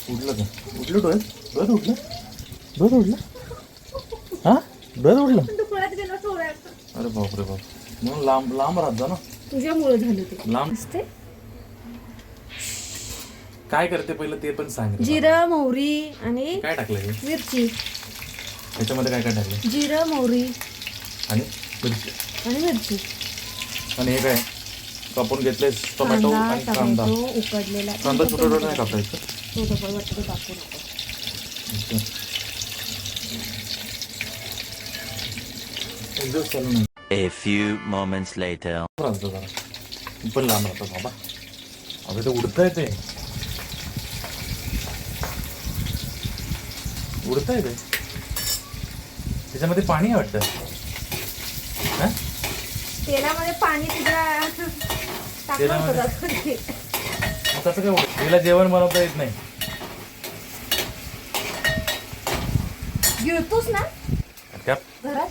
उठलं का? उठलं डोळ्यात उठलं डोळ्यात उठलं हा डोळ्यात उठलं. अरे बापरे बाप. म्हणून लांब लांब राहत जा ना. तुझ्यामुळे झालं ते. लांब काय करते पहिलं ते पण सांग. जिरं मोहरी आणि काय टाकलं हे? मिरची. त्याच्यामध्ये काय काय टाकलं? जिरं मोहरी आणि मिरची. आणि हे काय कापून घेतले? टोमॅटो आणि कांदा. उकडलेला कांदा छोटा छोटा नाही कापायचं. थोडं वाटतं टाकू नको. A few moments later. पण लांब राहतो बाबा. अगं ते उडतंय ते त्याच्यामध्ये पाणी आहे वाटतं. तेलामध्ये पाणी तुझ्या कसं काय उडत? तिला जेवण बनवता येत नाही. गिळतोस ना घरात.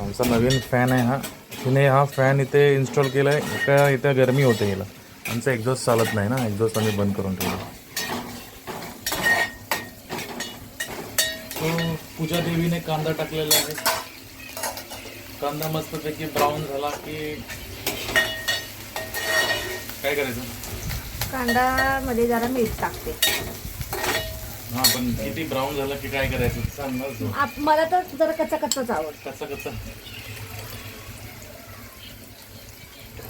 आमचा नवीन फॅन आहे हा. तिने हा फॅन इथे इन्स्टॉल केलाय. एका इथे गरमी होते याला. आमचा एक्झॉस्ट चालत नाही ना. एक्झॉस्ट आम्ही बंद करून ठेवलो. पूजा देवीने कांदा टाकलेला आहे. कांदा मस्तपैकी ब्राऊन झाला की काय करायचं? कांदा मध्ये जरा मीठ टाकते. हा पण किती ब्राऊन झाला की काय करायचं सांग ना. मला तर जरा कच्चाच आवडतं. कच्चा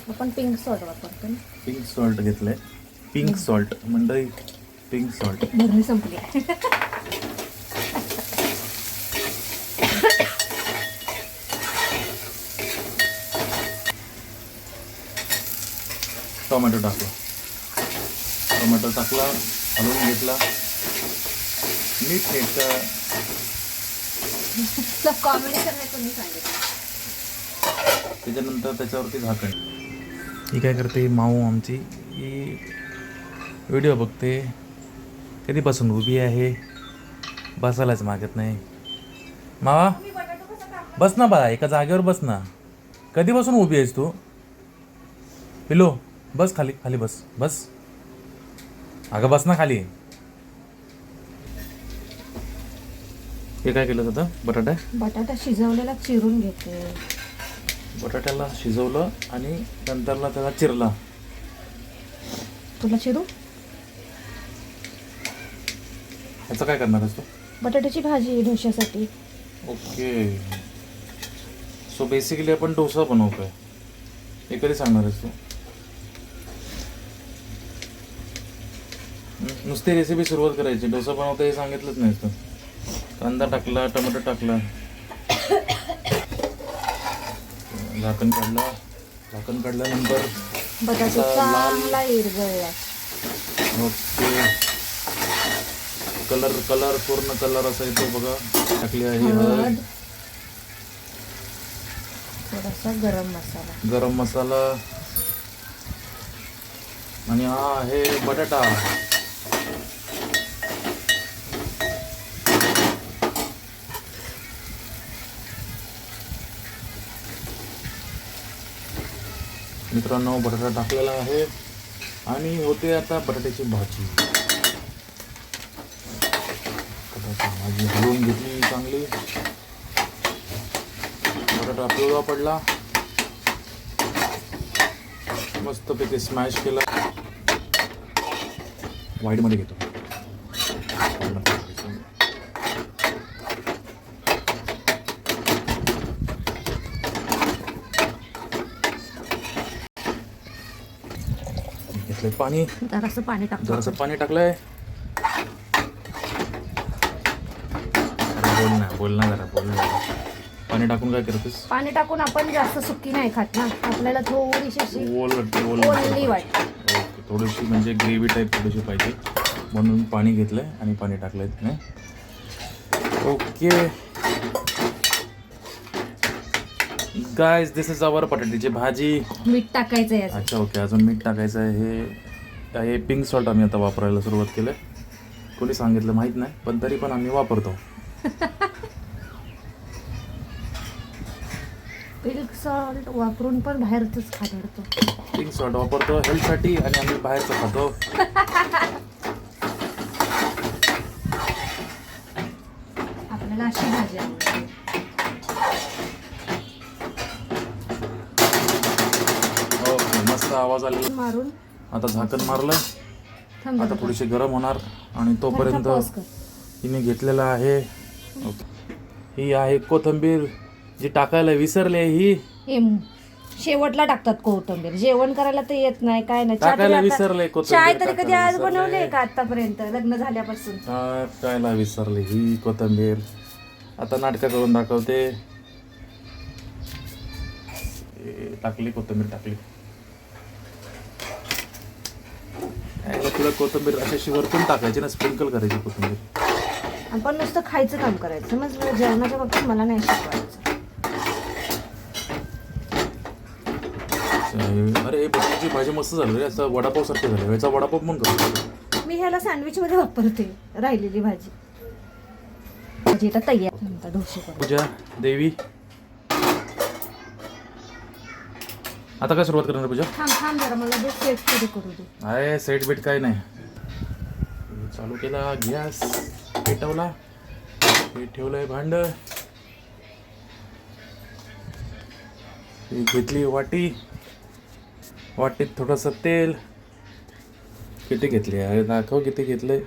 आपण पिंक सॉल्ट वापरतो ना. पिंक सॉल्ट घेतलंय. पिंक सॉल्ट मंडळी. पिंक सॉल्ट भरणी संपली. टोमॅटो टाकला. हलवून घेतला. मीठ कॉम्बिनेशन नाही कोणी सांगितलं. त्याच्यानंतर त्याच्यावरती झाकण. ही काय करते माऊ आमची? ही व्हिडिओ बघते. कधीपासून उभी आहे. बसायलाच मागत नाही. मावा बस ना बाळा. एका जागेवर बस ना. कधीपासून उभी आहेस तू? पिलो बस खाली बस. अगं बस ना खाली. हे काय केलं होतं? बटाटा शिजवलेला चिरून घेते. बटाट्याला शिजवलं आणि नंतरला त्याला चिरला. तुला चिरू? ह्याचं काय करणार आहेस तू? बटाट्याची भाजी डोश्यासाठी. ओके. सो बेसिकली आपण डोसा बनवतोय. हे कधी सांगणार आहेस तू? नुसती रेसिपी सुरुवात करायची. डोसा बनवता हे सांगितलंच नाही तू. कांदा टाकला, टोमॅटो टाकला, झाकण काढल्यानंतर बटाटा चांगला इरगळला. ओके. कलर पूर्ण कलर असा येतो बघा. टाकली आहे हळद. थोडासा गरम मसाला आणि हा आहे बटाटा. मित्रांनो बटाटा टाकलेला आहे आणि होते आता बटाट्याची भाजी. भाजी हलवून घेतली चांगली. बटाटा पिवळा पडला. मस्तपैकी स्मॅश केला. वाईडमध्ये घेतो. घेतलंय पाणी. जरासं पाणी टाकलंय. बोल ना जरा. पाणी टाकून काय करतेस? पाणी टाकून आपण जास्त सुकी नाही खात ना. आपल्याला थोडीशी अशी ओलली वाटते. ओके. थोडीशी म्हणजे ग्रेव्ही टाईप थोडीशी पाहिजे म्हणून पाणी घेतलंय आणि पाणी टाकलंय तिने. ओके गाइस, दिस इज आवर बटाट्याची भाजी. मीठ टाकायचं आहे. अच्छा ओके. अजून मीठ टाकायचं आहे. हे पिंक सॉल्ट आम्ही आता वापरायला सुरुवात केलं. कोणी सांगितलं माहीत नाही पण तरी पण आम्ही वापरतो. पिंक सॉल्ट वापरून पण बाहेरच खातो. पिंक सॉल्ट वापरतो हेल्थसाठी आणि आम्ही बाहेरचं खातो. आवाज आलेला. मारून आता झाकण मारलं. थांब आता थोडीशी गरम होणार आणि तोपर्यंत पॉज कर. हिने घेतलेलं आहे. ओके. ही आहे कोथिंबीर जी टाकायला विसरले. ही हे शेवटला टाकतात कोथिंबीर. जेवण करायला तर येत नाही, काय नाही. टाकायला विसरले कोथिंबीर. चाय तरी कधी टाकायला आज विसरले. बनवले का आतापर्यंत लग्न झाल्यापासून? टाकायला विसरले ही कोथिंबीर. आता नाटकं करून दाखवते. टाकली कोथिंबीर टाकली. तुला कोथिंबीर अशी वरतून टाकायची ना, स्प्रिंकल करायची कोथिंबीर. आपण नुसतं खायचं काम करायचं. समज जेवणाच्या बाबतीत मला नाही शिकवायचं. अरे हे बटाट्याची भाजी मस्त झाली रे. असं वडापाव सारखं झालं. याचा वडापाव पण करतो मी ह्याला सँडविच मध्ये वापरते राहिलेली भाजी. भाजी आता तयार. आता डोसे करू. पूजा देवी. आता काय सुरुवात करणार पूजा? थांब थांब जरा मला ते सेट तरी करू दे. आहे सेट बीट काय नाही. चालू केला गॅस. पेटवला. हे ठेवलंय भांड. घेतली वाटी. वाटीत थोडंसं तेल. किती घेतली आहे दाखव किती घेतलंय.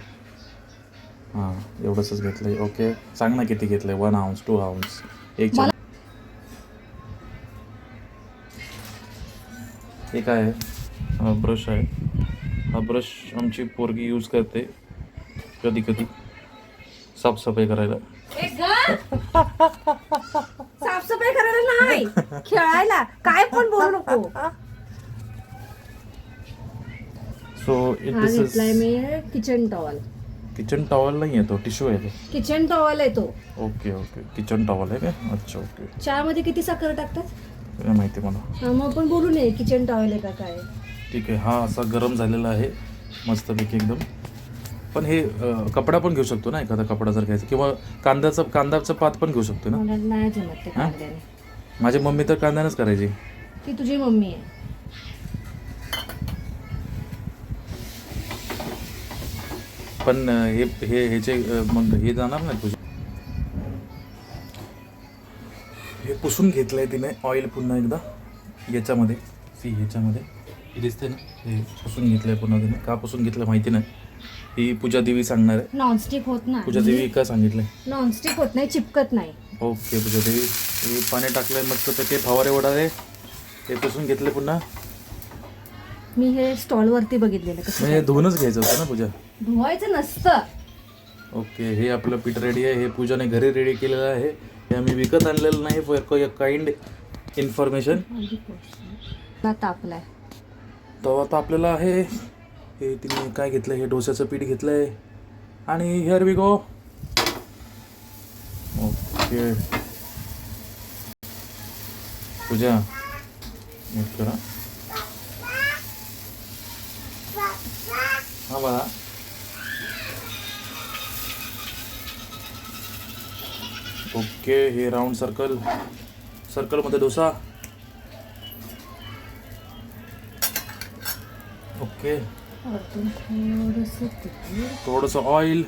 हां एवढंच घेतलंय. ओके सांग ना किती घेतलंय. 1 ounce 2 ounce 1 चमचा. हे काय आहे? हा ब्रश आहे. हा ब्रश आमची पोरगी यूज करते कधी कधी साफसफाई करायला. साफसफाई करायला नाही, खेळायला. काय पण बोलू नको. सो हा घेतलाय मी किचन टॉवल. किचन टॉवल नाही आहे तो, टिश्यू आहे तो. किचन टॉवल आहे तो. ओके ओके किचन टॉवल आहे का? अच्छा ओके. चहा मध्ये किती साखर टाकतात? काय माहिती मला. हा मग आपण बोलू नये किचन टॉवल आहे का काय. ठीक आहे. हा असा गरम झालेला आहे मस्तपैकी एकदम. पण हे कपडा पण घेऊ शकतो ना, एखादा कपडा जर घ्यायचा, किंवा कांद्याचं पात पण घेऊ शकतो ना. मला नाही जमत ते कांद्याने. माझी मम्मी तर कांद्यानेच करायची. ती तुझी मम्मी आहे. पण ह्याचे मग हे जाणार नाही तुझे. हे पुसून घेतलंय तिने ऑइल पुन्हा एकदा याच्यामध्ये. ह्याच्यामध्ये हे दिसते ना, हे पुसून घेतलंय पुन्हा तिने. का पुसून घेतलं माहिती नाही. ही पूजा देवी सांगणार आहे. नॉनस्टिक होत नाही. पूजा देवी का सांगितलंय? नॉनस्टिक होत नाही, चिपकत नाही. ओके पूजा देवी. हे पाणी टाकलंय मस्त पैकी. फवारे उडाले. हे पुसून घेतले पुन्हा. मी हे स्टॉल वरती बघितलेलं कसं. म्हणजे धुवूनच घ्यायचं होतं ना पूजा. धुवायचं नसतं. ओके हे आपलं पीठ रेडी आहे. हे पूजाने घरी रेडी केलेलं आहे. हे आम्ही विकत आणलेलं नाही. For kind information. तापलाय तवा तापलेला आहे. हे तिने काय घेतलं? हे डोस्याचं पीठ घेतलंय. आणि हिअर वी गो. ओके पूजा नीट करा. हा बघा. ओके हे राऊंड सर्कलमध्ये डोसा. ओके थोडंसं ऑइल.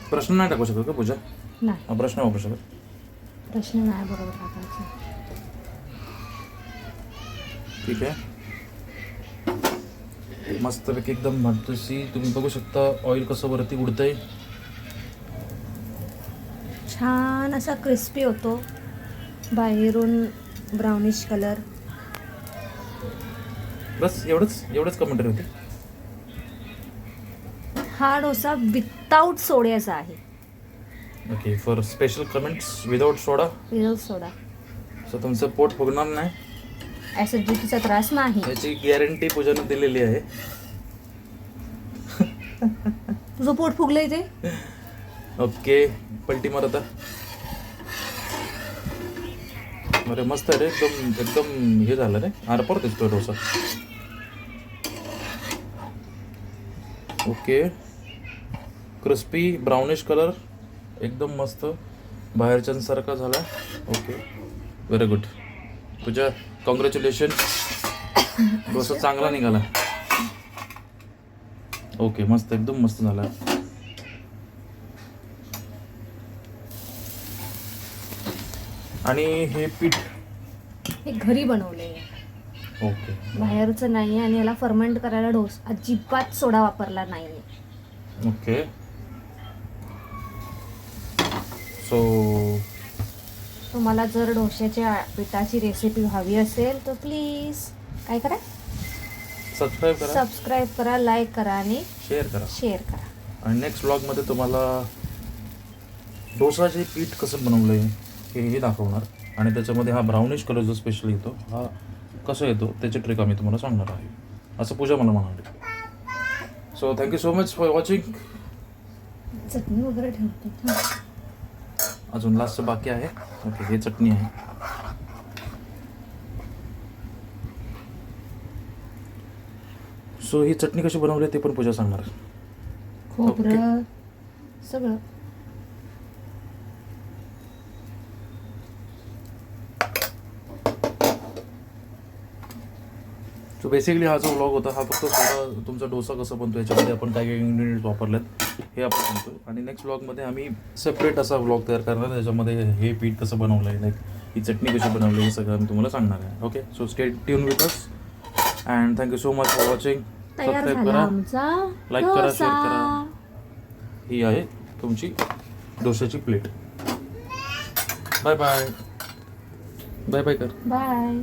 प्रश्न नाही टाकू शकत का पूजा? नाही हा प्रश्न वापरू शकत. प्रश्न नाही बरोबर टाकायचं. ठीक आहे. मस्तपैकी एकदम भटूसी. तुम्ही बघू शकता ऑइल कसं वरती उडतंय. छान असा क्रिस्पी होतो. बाहेरून ब्राउनिश कलर. बस एवढंच कमेंटरी होती. हा डोसा विदाउट सोड्याचा आहे. Okay for special comments without soda. Without soda. So तुमचं पोट फुगणार नाही. ऍसिडिटीचा त्रास नाही. याची गॅरंटी पूजाने दिलेली आहे. तुझं पोट फुगलंय ते. ओके पलटी मार आता. अरे मस्त आहे रे. एकदम हे झालं रे. आरपार दिसतोय dosa. Okay crispy brownish colour एकदम मस्त बाहेरच्यांसारखा झाला. ओके व्हेरी गुड पूजा. कॉंग्रॅच्युलेशन. डोसा चांगला निघाला. ओके मस्त एकदम मस्त झाला. आणि हे पीठ हे घरी बनवले. ओके बाहेरचं नाही आहे आणि याला फर्मेंट करायला अजिबात सोडा वापरला नाही आहे. ओके. सो तुम्हाला जर डोश्याच्या पिठाची रेसिपी हवी असेल तर प्लीज काय करा, सबस्क्राईब करा, सबस्क्राईब करा, लाईक करा आणि शेअर करा. करा. आणि नेक्स्ट व्लॉगमध्ये तुम्हाला डोसाचे पीठ कसं बनवलं आहे हे दाखवणार. आणि त्याच्यामध्ये हा ब्राउनिश कलर जो स्पेशल येतो हा कसा येतो त्याची ट्रिक आम्ही तुम्हाला सांगणार आहे, असं पूजा मला म्हणाली. So thank you so much for watching. चटणी वगैरे ठेवतो. अजून लास्टचं बाकी आहे. ओके, हे चटणी आहे. सो ही चटणी कशी बनवली ते पण पूजा सांगणार. खोबरं सगळं. सो बेसिकली हा जो व्लॉग होता हा फक्त थोडा तुमचा डोसा कसा बनतो याच्यामध्ये आपण काय काय इन्ग्रेडियंट्स वापरलेत हे आपण सांगतो. आणि नेक्स्ट व्लॉगमध्ये आम्ही सेपरेट असा व्लॉग तयार करणार त्याच्यामध्ये हे पीठ कसं बनवलं आहे, लाईक ही चटणी कशी बनवली हे सगळं आम्ही तुम्हाला सांगणार आहे. Okay, so stay tune with us and thank you so much for watching. तयार सबस्क्राईब झाला करा, आमचा लाईक करा, डोसा. शेअर करा. ही आहे तुमची डोशाची plate. Bye bye. Bye bye कर. बाय.